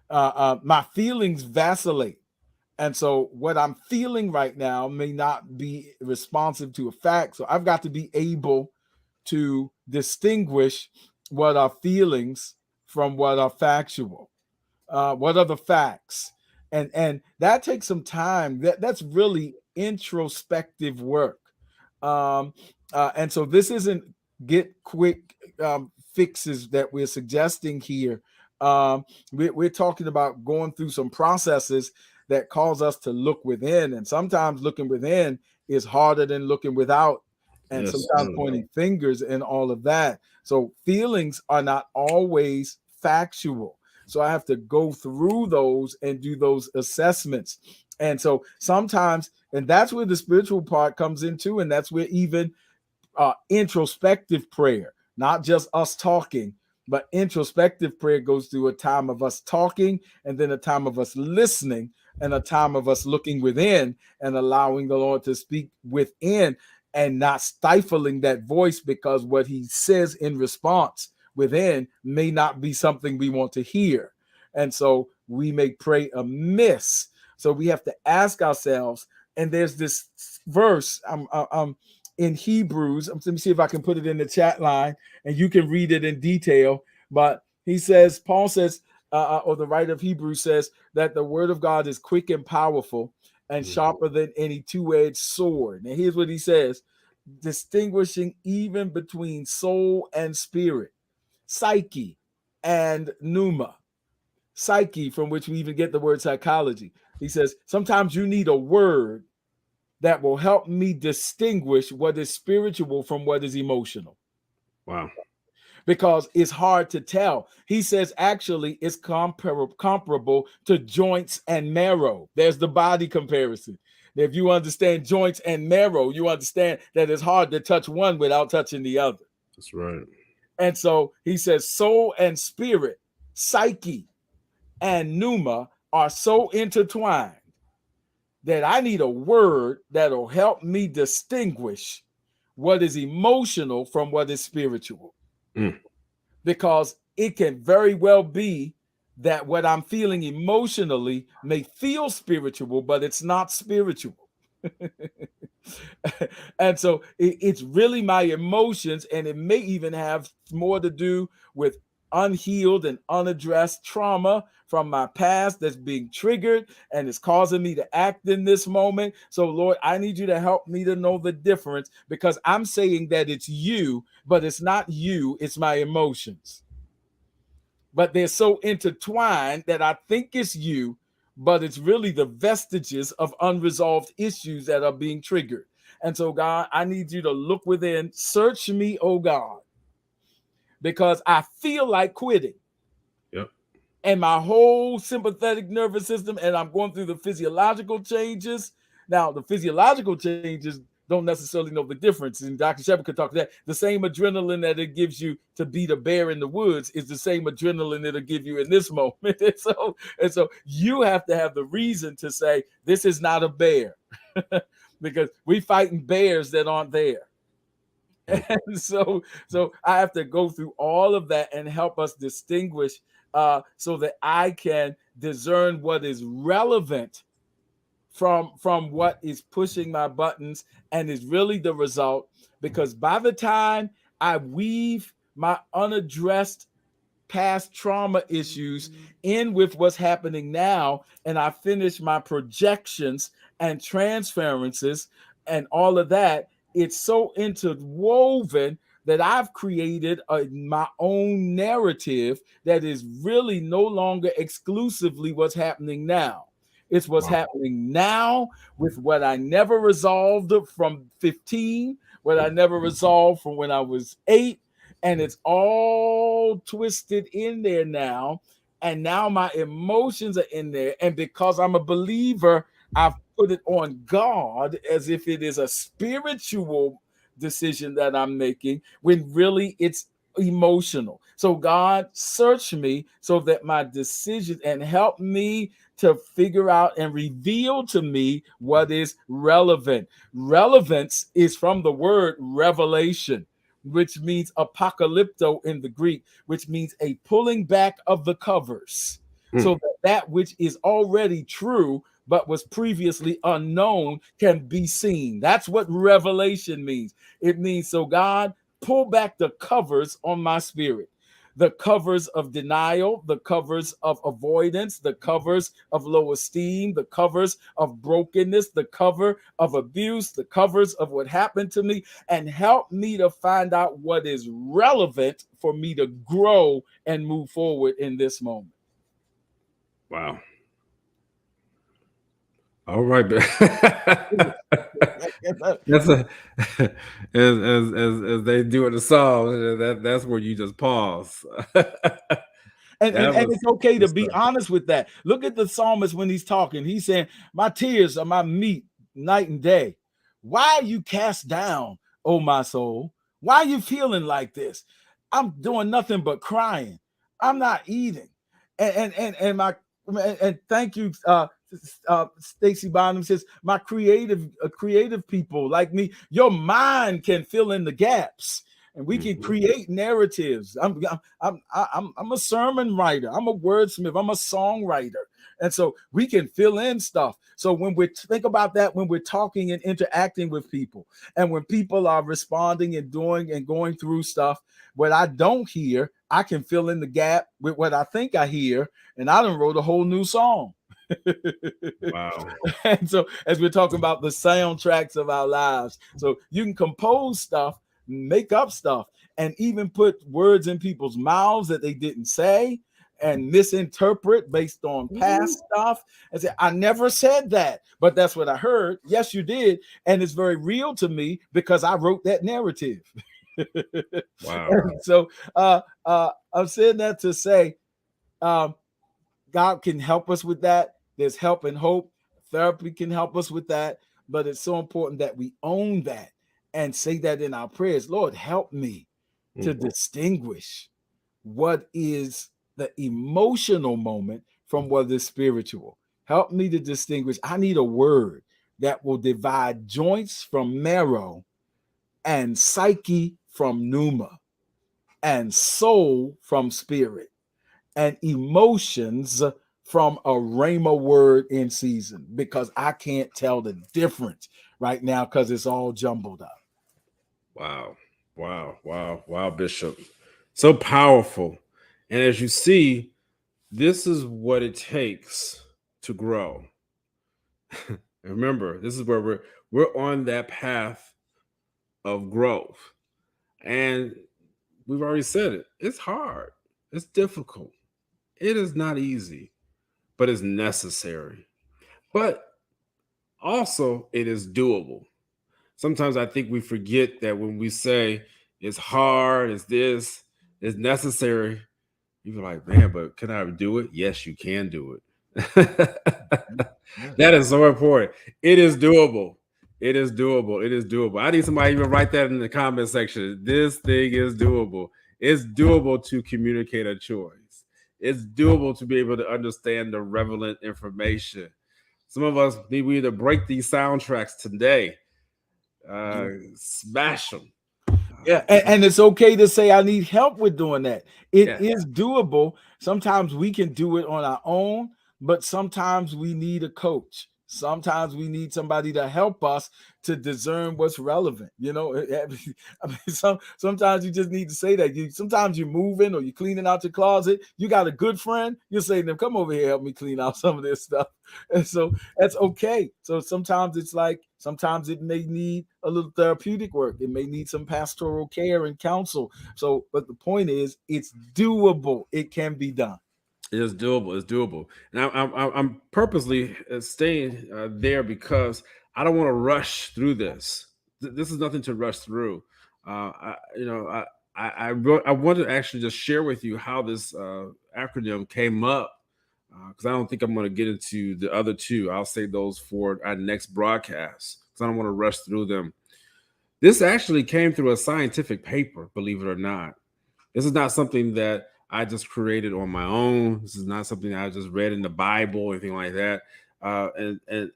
My feelings vacillate. And so what I'm feeling right now may not be responsive to a fact. So I've got to be able to distinguish what are feelings from what are factual. What are the facts? And that takes some time. That's really introspective work. And so this isn't get quick fixes that we're suggesting here. We're talking about going through some processes that cause us to look within. And sometimes looking within is harder than looking without. And sometimes pointing fingers and all of that. So feelings are not always factual. So I have to go through those and do those assessments. And so sometimes, and that's where the spiritual part comes into, and that's where even introspective prayer, not just us talking, but introspective prayer goes through a time of us talking, and then a time of us listening, and a time of us looking within and allowing the Lord to speak within and not stifling that voice, because what he says in response within may not be something we want to hear. And so we may pray amiss. So we have to ask ourselves, and there's this verse in Hebrews. Let me see if I can put it in the chat line and you can read it in detail. But he says, Paul says, or the writer of Hebrews says, that the word of God is quick and powerful and sharper than any two-edged sword. And here's what he says: distinguishing even between soul and spirit, psyche and pneuma. Psyche, from which we even get the word psychology. He says, sometimes you need a word that will help me distinguish what is spiritual from what is emotional. Wow. Because it's hard to tell. He says, actually, it's comparable to joints and marrow. There's the body comparison. If you understand joints and marrow, you understand that it's hard to touch one without touching the other. That's right. And so he says, soul and spirit, psyche and pneuma are so intertwined that I need a word that'll help me distinguish what is emotional from what is spiritual. Because it can very well be that what I'm feeling emotionally may feel spiritual, but it's not spiritual. And so it's really my emotions, and it may even have more to do with unhealed and unaddressed trauma from my past that's being triggered and is causing me to act in this moment. So Lord, I need you to help me to know the difference, because I'm saying that it's you, but it's not you, it's my emotions. But they're so intertwined that I think it's you, but it's really the vestiges of unresolved issues that are being triggered. And so, God, I need you to look within, search me, oh God, because I feel like quitting. Yep. And my whole sympathetic nervous system, and I'm going through the physiological changes. Now, the physiological changes don't necessarily know the difference. And Dr. Shepard could talk to that. The same adrenaline that it gives you to beat a bear in the woods is the same adrenaline it'll give you in this moment. And so you have to have the reason to say, this is not a bear, because we fighting bears that aren't there. And so I have to go through all of that and help us distinguish, so that I can discern what is relevant from what is pushing my buttons and is really the result. Because by the time I weave my unaddressed past trauma issues in with what's happening now, and I finish my projections and transferences and all of that, it's so interwoven that I've created my own narrative that is really no longer exclusively what's happening now. It's what's happening now with what I never resolved from 15, what I never resolved from when I was 8, and it's all twisted in there now. And now my emotions are in there. And because I'm a believer, I've put it on God as if it is a spiritual decision that I'm making, when really it's emotional. So God, search me so that my decisions, and help me to figure out and reveal to me what is relevant. Relevance is from the word revelation, which means apocalypto in the Greek, which means a pulling back of the covers, so that which is already true but was previously unknown can be seen. That's what revelation means. It means, so God, pull back the covers on my spirit. The covers of denial, the covers of avoidance, the covers of low esteem, the covers of brokenness, the cover of abuse, the covers of what happened to me, and help me to find out what is relevant for me to grow and move forward in this moment. Wow. All right. That's as they do in the song. That's where you just pause. And it's okay to be honest with that. Look at the psalmist when he's talking. He's saying, my tears are my meat night and day. Why are you cast down, oh my soul? Why are you feeling like this? I'm doing nothing but crying. I'm not eating. And thank you, Stacy Bonham says, my creative people like me, your mind can fill in the gaps, and we can create narratives. I'm a sermon writer. I'm a wordsmith. I'm a songwriter. And so we can fill in stuff. So when we think about that, when we're talking and interacting with people, and when people are responding and doing and going through stuff, what I don't hear, I can fill in the gap with what I think I hear. And I done wrote a whole new song. Wow. And so as we're talking about the soundtracks of our lives, so you can compose stuff, make up stuff, and even put words in people's mouths that they didn't say, and misinterpret based on past stuff, and say, I never said that, but that's what I heard. Yes, you did. And it's very real to me because I wrote that narrative. Wow. And so I'm saying that to say, God can help us with that. There's help and hope. Therapy can help us with that. But it's so important that we own that and say that in our prayers. Lord, help me to distinguish what is the emotional moment from what is spiritual. Help me to distinguish. I need a word that will divide joints from marrow, and psyche from pneuma, and soul from spirit. and emotions from a rhema word in season, because I can't tell the difference right now because it's all jumbled up. Wow. Wow, Bishop. So powerful. And as you see, this is what it takes to grow. Remember, this is where we're on that path of growth. And we've already said it. It's hard. It's difficult. It is not easy, but it's necessary. But also, it is doable. Sometimes I think we forget that when we say it's hard, it's this, it's necessary, you're like, man, but can I do it? Yes, you can do it. That is so important. It is doable. It is doable. It is doable. I need somebody to even write that in the comment section. This thing is doable. It's doable to communicate a choice. It's doable to be able to understand the relevant information. Some of us need to break these soundtracks today. Smash them. Yeah, and it's okay to say I need help with doing that. It is doable. Sometimes we can do it on our own, but sometimes we need a coach. Sometimes we need somebody to help us to discern what's relevant. You know, I mean, sometimes you just need to say that. Sometimes you're moving or you're cleaning out your closet. You got a good friend. You say to them, "Come over here, help me clean out some of this stuff." And so that's okay. So sometimes it's like, sometimes it may need a little therapeutic work. It may need some pastoral care and counsel. So, but the point is, it's doable. It can be done. It is doable. It's doable. And I'm purposely staying there because I don't want to rush through this. This is nothing to rush through. I want to actually just share with you how this acronym came up, because I don't think I'm going to get into the other two. I'll save those for our next broadcast because I don't want to rush through them. This actually came through a scientific paper, believe it or not. This is not something that I just created on my own. This is not something that I just read in the Bible or anything like that. And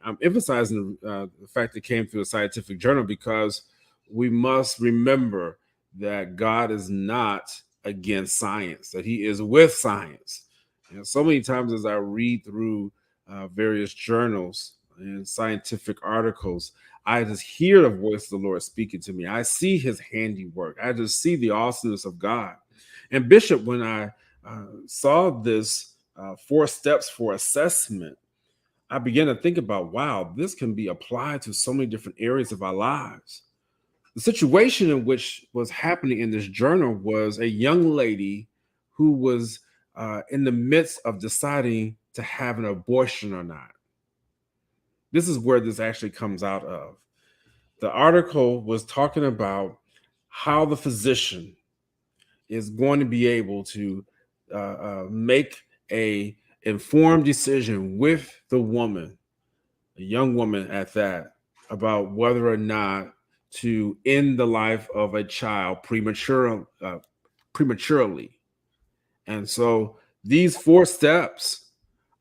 I'm emphasizing the fact that it came through a scientific journal because we must remember that God is not against science, that he is with science. So many times as I read through various journals and scientific articles, I just hear the voice of the Lord speaking to me. I see his handiwork. I just see the awesomeness of God. And Bishop, when I saw this 4 steps for assessment, I began to think about, wow, this can be applied to so many different areas of our lives. The situation in which was happening in this journal was a young lady who was in the midst of deciding to have an abortion or not. This is where this actually comes out of. The article was talking about how the physician is going to be able to make a informed decision with the woman, a young woman at that, about whether or not to end the life of a child prematurely. And so these 4 steps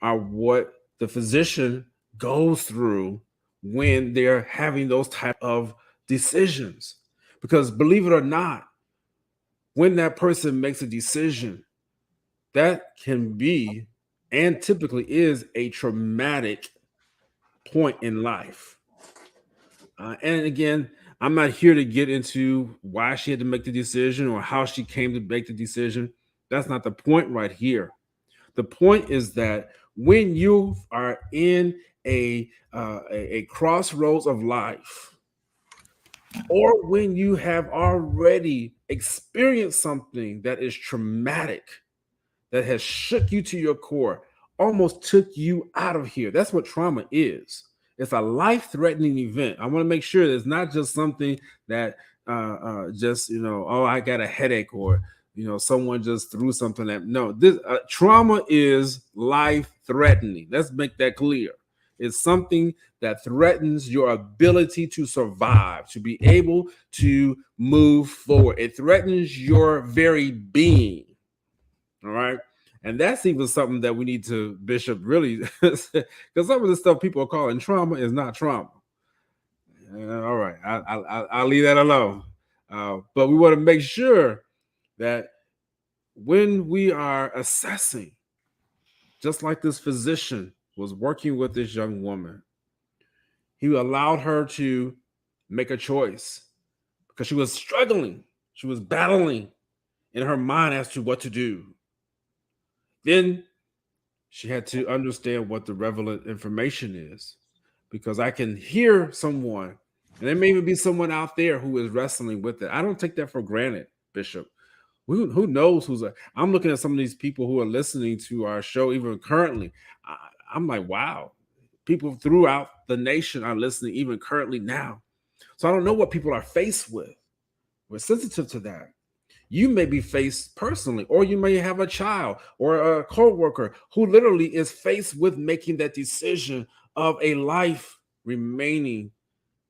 are what the physician goes through when they're having those type of decisions. Because believe it or not, when that person makes a decision, that can be and typically is a traumatic point in life. And again, I'm not here to get into why she had to make the decision or how she came to make the decision. That's not the point right here. The point is that when you are in a crossroads of life, or when you have already experienced something that is traumatic, that has shook you to your core, almost took you out of here. That's what trauma is. It's a life-threatening event. I want to make sure that it's not just something that just, oh, I got a headache, or, someone just threw something at me. No, this trauma is life-threatening. Let's make that clear. It's something that threatens your ability to survive, to be able to move forward. It threatens your very being. All right. And that's even something that we need to, Bishop, really, because some of the stuff people are calling trauma is not trauma. All right. I'll leave that alone. But we want to make sure that when we are assessing, just like this physician was working with this young woman, he allowed her to make a choice because she was struggling. She was battling in her mind as to what to do. Then she had to understand what the relevant information is, because I can hear someone, and there may even be someone out there who is wrestling with it. I don't take that for granted, Bishop. Who knows I'm looking at some of these people who are listening to our show, even currently. I'm like, wow, people throughout the nation are listening, even currently now. So I don't know what people are faced with. We're sensitive to that. You may be faced personally, or you may have a child or a coworker who literally is faced with making that decision of a life remaining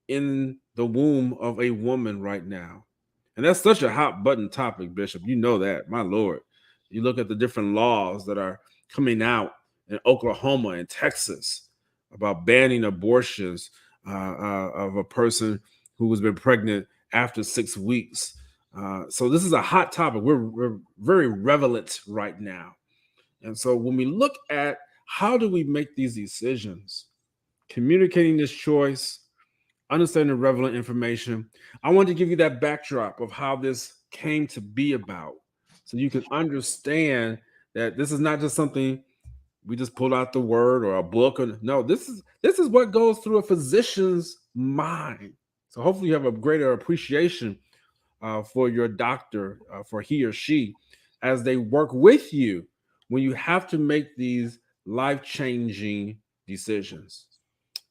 in the womb of a woman right now. And that's such a hot button topic, Bishop. You know that, my Lord. You look at the different laws that are coming out in Oklahoma and Texas about banning abortions of a person who has been pregnant after 6 weeks. So this is a hot topic. We're very relevant right now. And so when we look at how do we make these decisions, communicating this choice, understanding relevant information, I want to give you that backdrop of how this came to be about, so you can understand that this is not just something we just pull out the word or a book. Or no, this is what goes through a physician's mind. So hopefully you have a greater appreciation for your doctor, for he or she, as they work with you when you have to make these life-changing decisions.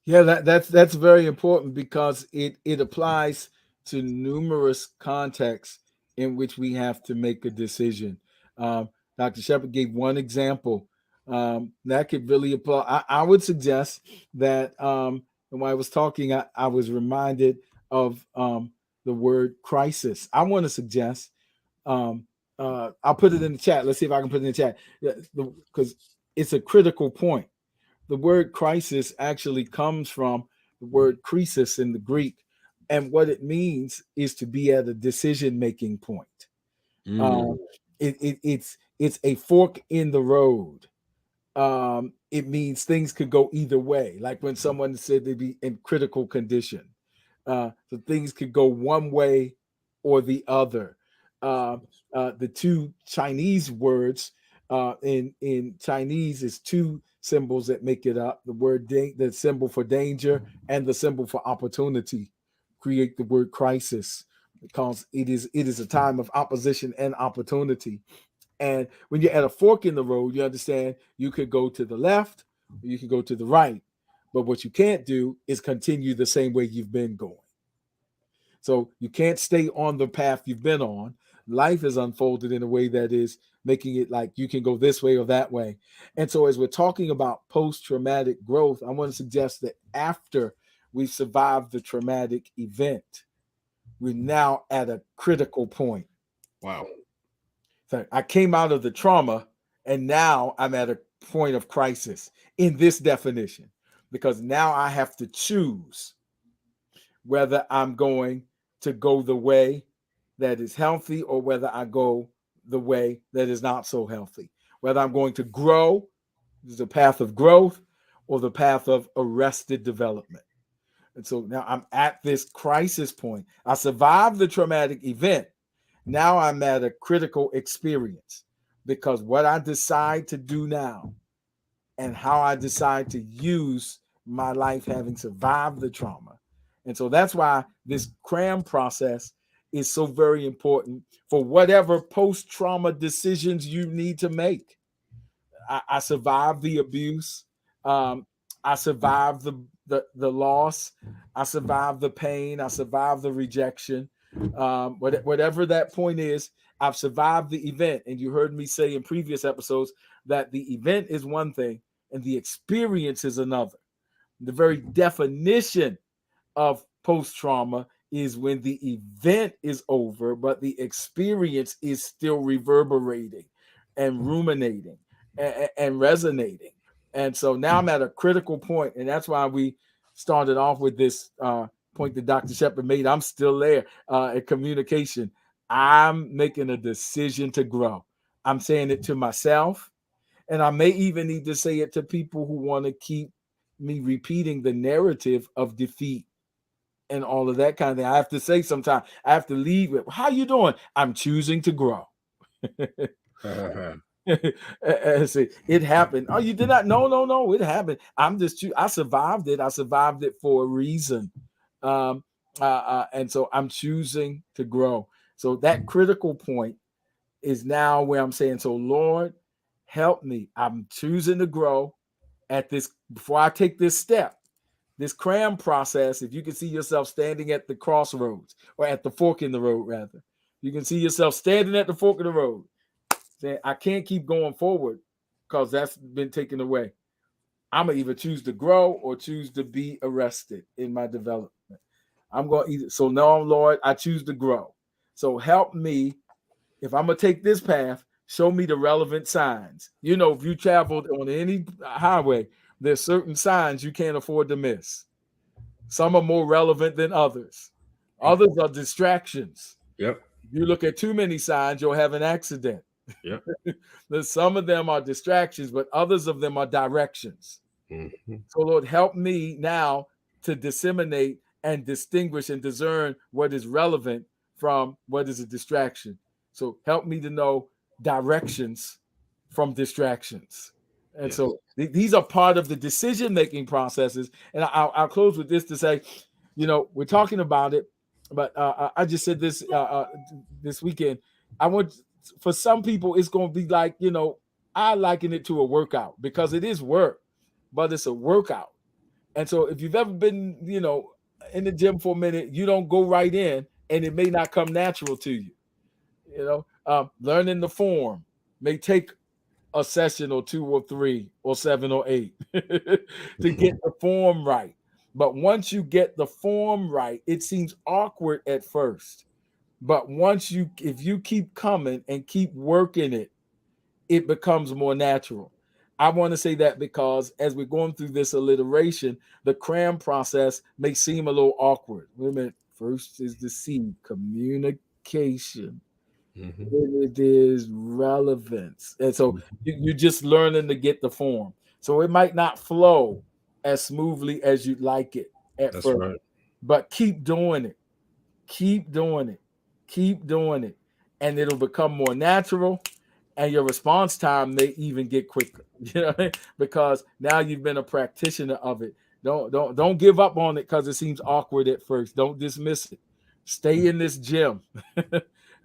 Yeah, that's very important because it applies to numerous contexts in which we have to make a decision. Dr. Shepard gave one example that could really apply. I would suggest that when I was talking, I was reminded of the word crisis. I want to suggest, I'll put it in the chat. Let's see if I can put it in the chat, because it's a critical point. The word crisis actually comes from the word krisis in the Greek, and what it means is to be at a decision-making point. Mm. It's a fork in the road. It means things could go either way. Like when someone said they'd be in critical condition, so things could go one way or the other. The two Chinese words in Chinese is two symbols that make it up. The word the symbol for danger and the symbol for opportunity create the word crisis, because it is a time of opposition and opportunity. And when you're at a fork in the road, you understand you could go to the left or you could go to the right. But what you can't do is continue the same way you've been going. So you can't stay on the path you've been on. Life is unfolded in a way that is making it like you can go this way or that way. And so as we're talking about post-traumatic growth, I want to suggest that after we've survived the traumatic event, we're now at a critical point. Wow. So I came out of the trauma and now I'm at a point of crisis in this definition, because now I have to choose whether I'm going to go the way that is healthy or whether I go the way that is not so healthy, whether I'm going to grow, the path of growth, or the path of arrested development. And so now I'm at this crisis point. I survived the traumatic event. Now I'm at a critical experience, because what I decide to do now and how I decide to use my life having survived the trauma. And so that's why this CRAM process is so very important for whatever post-trauma decisions you need to make. I survived the abuse. I survived the loss. I survived the pain. I survived the rejection. Whatever that point is, I've survived the event. And you heard me say in previous episodes that the event is one thing and the experience is another. The very definition of post-trauma is when the event is over, but the experience is still reverberating and ruminating and resonating. And so now I'm at a critical point, and that's why we started off with this point that Dr. Shepard made. I'm still there at communication. I'm making a decision to grow. I'm saying it to myself, and I may even need to say it to people who want to keep me repeating the narrative of defeat and all of that kind of thing. I have to say sometimes, I have to leave it. How you doing? I'm choosing to grow. See, it happened. Oh, you did not? No. It happened. I survived it. I survived it for a reason. And so I'm choosing to grow. So that critical point is now where I'm saying, so Lord, help me. I'm choosing to grow at this before I take this step. This cram process, if you can see yourself standing at the crossroads or at the fork in the road, rather, you can see yourself standing at the fork of the road saying, I can't keep going forward because that's been taken away. I'm going to either choose to grow or choose to be arrested in my development. I'm going to either. So now, Lord, I choose to grow. So help me. If I'm going to take this path, show me the relevant signs. You know, if you traveled on any highway, there's certain signs you can't afford to miss. Some are more relevant than others. Others are distractions. Yep. If you look at too many signs, you'll have an accident. Yep. Some of them are distractions, but others of them are directions. Mm-hmm. So, Lord, help me now to disseminate and distinguish and discern what is relevant from what is a distraction. So help me to know directions from distractions. And so these are part of the decision-making processes. And I'll close with this to say, you know, we're talking about it, but I just said this this weekend. I want, for some people, it's going to be like, you know, I liken it to a workout because it is work, but it's a workout. And so if you've ever been, you know, in the gym for a minute, you don't go right in and it may not come natural to you. You know, learning the form may take a session or 2 or 3 or 7 or 8 to get the form right. But once you get the form right, it seems awkward at first. But if you keep coming and keep working it, it becomes more natural. I want to say that because as we're going through this alliteration, the cram process may seem a little awkward. Wait a minute. First is the C, communication. Mm-hmm. It is relevance. And so you're just learning to get the form. So it might not flow as smoothly as you'd like it at That's first. right. But keep doing it. Keep doing it. Keep doing it. And it'll become more natural. And your response time may even get quicker. You know, because now you've been a practitioner of it. Don't give up on it because it seems awkward at first. Don't dismiss it. Stay in this gym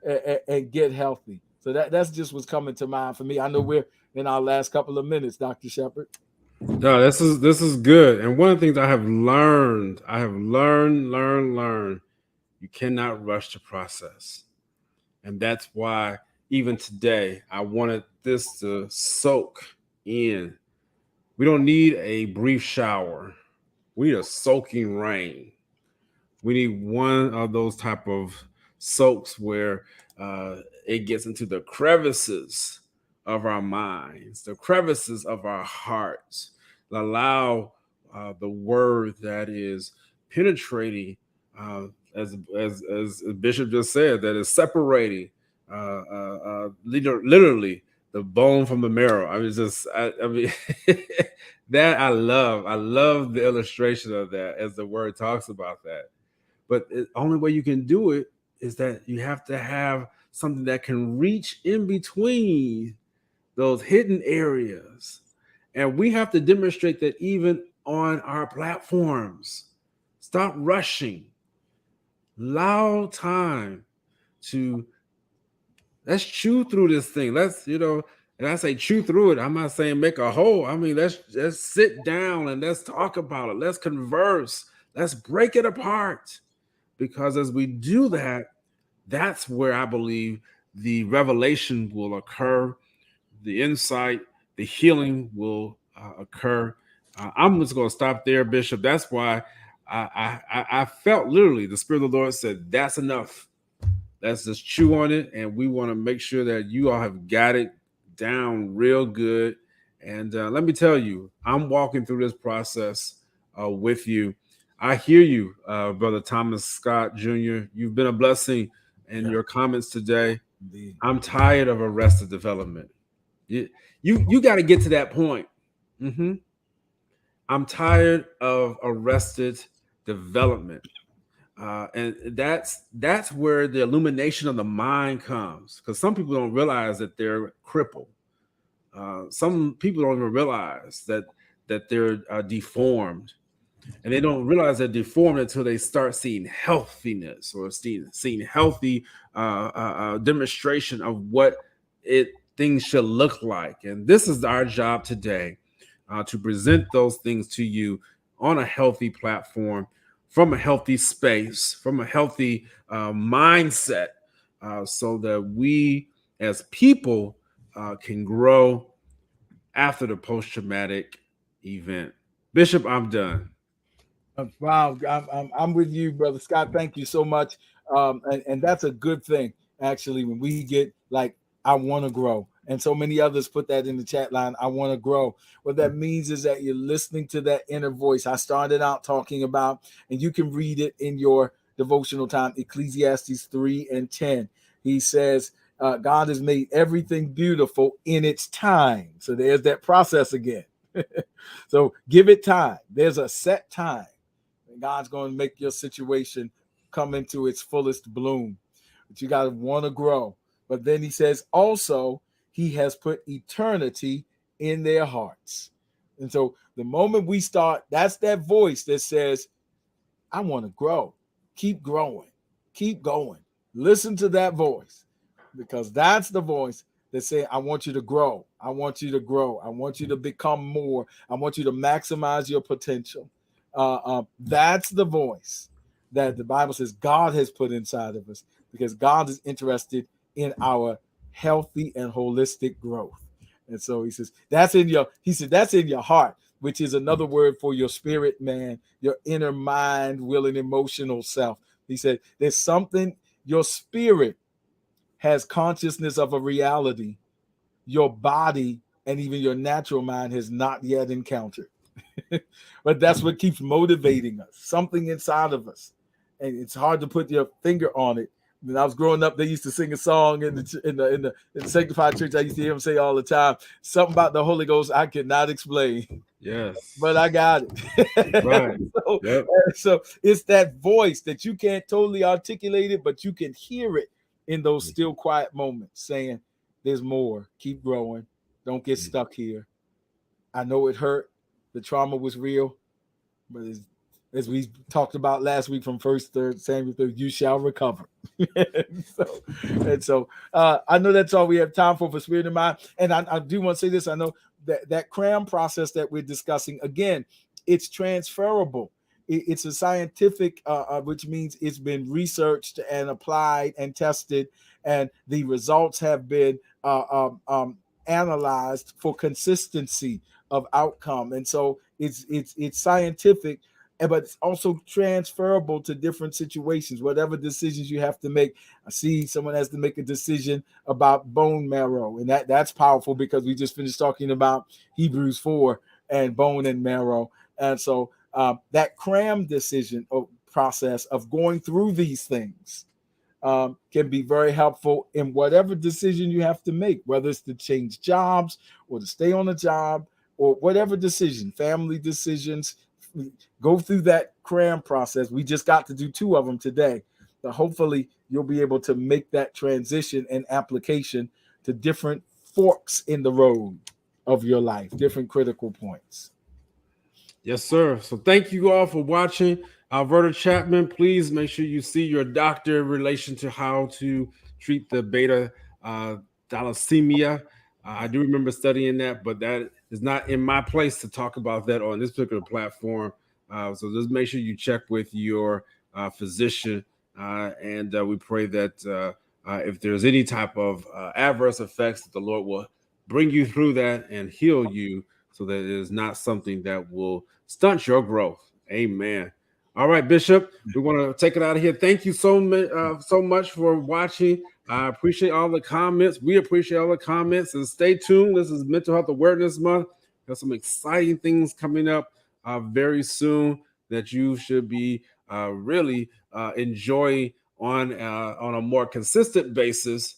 and get healthy. So that's just what's coming to mind for me. I know we're in our last couple of minutes, Dr. Shepard. No, this is good. And one of the things I have learned, you cannot rush the process. And that's why even today, I wanted this to soak in. We don't need a brief shower. We need a soaking rain. We need one of those type of soaks where it gets into the crevices of our minds, the crevices of our hearts, allow the word that is penetrating, as Bishop just said, that is separating literally the bone from the marrow. I mean, that I love the illustration of that as the word talks about that. But the only way you can do it is that you have to have something that can reach in between those hidden areas. And we have to demonstrate that even on our platforms. Stop rushing. Allow time to, let's chew through this thing. Let's, and I say chew through it, I'm not saying make a hole. I mean, let's sit down and let's talk about it. Let's converse. Let's break it apart. Because as we do that, that's where I believe the revelation will occur, the insight, the healing will occur. I'm just going to stop there, Bishop. That's why I felt literally the Spirit of the Lord said, that's enough. Let's just chew on it. And we want to make sure that you all have got it down real good. And let me tell you, I'm walking through this process with you. I hear you, Brother Thomas Scott Jr. You've been a blessing in your comments today. Indeed. I'm tired of arrested development. You got to get to that point. Mm-hmm. I'm tired of arrested development. And that's where the illumination of the mind comes, because some people don't realize that they're crippled. Some people don't even realize that they're deformed, and they don't realize they're deformed until they start seeing healthiness or seeing healthy demonstration of what things should look like. And this is our job today, to present those things to you on a healthy platform, from a healthy space, from a healthy mindset, so that we as people can grow after the post-traumatic event. Bishop, I'm done. Wow, I'm with you, brother Scott. Thank you so much. And that's a good thing, actually, when we get like, I want to grow. And so many others put that in the chat line. I want to grow. What that means is that you're listening to that inner voice. I started out talking about, and you can read it in your devotional time, Ecclesiastes 3:10. He says, God has made everything beautiful in its time. So there's that process again. So give it time. There's a set time. God's going to make your situation come into its fullest bloom. But you got to want to grow. But then he says also, he has put eternity in their hearts. And so the moment we start, that's that voice that says, I want to grow. Keep growing. Keep going. Listen to that voice, because that's the voice that says, I want you to grow. I want you to grow. I want you to become more. I want you to maximize your potential. That's the voice that the Bible says God has put inside of us, because God is interested in our healthy and holistic growth. And so he says, that's in your heart, which is another word for your spirit, man, your inner mind, will, and emotional self. He said, there's something, your spirit has consciousness of a reality your body and even your natural mind has not yet encountered. But that's what keeps motivating us, something inside of us. And it's hard to put your finger on it. When I was growing up, they used to sing a song in the Sanctified Church. I used to hear them say all the time, something about the Holy Ghost I could not explain. Yes. But I got it. Right. So, yep. So it's that voice that you can't totally articulate it, but you can hear it in those still quiet moments saying, there's more. Keep growing. Don't get stuck here. I know it hurt. The trauma was real. But as we talked about last week from 1 Samuel 3, you shall recover. so I know that's all we have time for Spirit of Mind. And I do want to say this. I know that cram process that we're discussing, again, it's transferable. It's a scientific, which means it's been researched and applied and tested, and the results have been analyzed for consistency of outcome. And so it's scientific, but it's also transferable to different situations, whatever decisions you have to make. I see someone has to make a decision about bone marrow, and that's powerful, because we just finished talking about Hebrews 4 and bone and marrow. And so that cram decision process of going through these things can be very helpful in whatever decision you have to make, whether it's to change jobs or to stay on a job or whatever decision, family decisions. Go through that cram process. We just got to do 2 of them today. But hopefully you'll be able to make that transition and application to different forks in the road of your life, different critical points. Yes, sir. So thank you all for watching. Alberta Chapman, please make sure you see your doctor in relation to how to treat the beta thalassemia. I do remember studying that, but that is not in my place to talk about that on this particular platform. So just make sure you check with your physician, and we pray that if there's any type of adverse effects, that the Lord will bring you through that and heal you, so that it is not something that will stunt your growth. Amen. All right, Bishop, we want to take it out of here. Thank you so much for watching. I appreciate all the comments. We appreciate all the comments, and stay tuned. This is Mental Health Awareness Month. There's some exciting things coming up very soon that you should be really enjoying on a more consistent basis.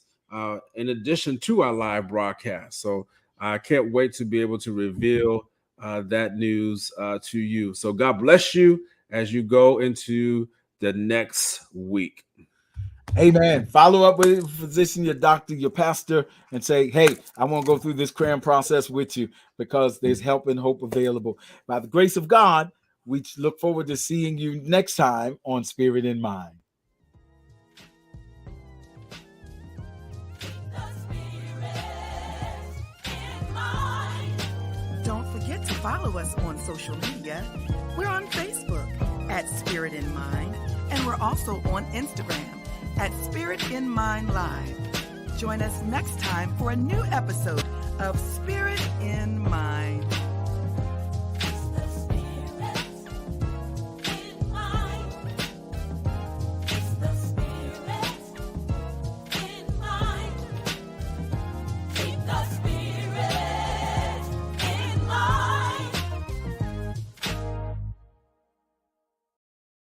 in addition to our live broadcast. So I can't wait to be able to reveal that news to you. So God bless you as you go into the next week. Amen. Follow up with your physician, your doctor, your pastor, and say, hey, I want to go through this cram process with you, because there's help and hope available. By the grace of God, we look forward to seeing you next time on Spirit in Mind. Don't forget to follow us on social media. We're on Facebook at Spirit in Mind, and we're also on Instagram at Spirit in Mind Live. Join us next time for a new episode of Spirit in Mind.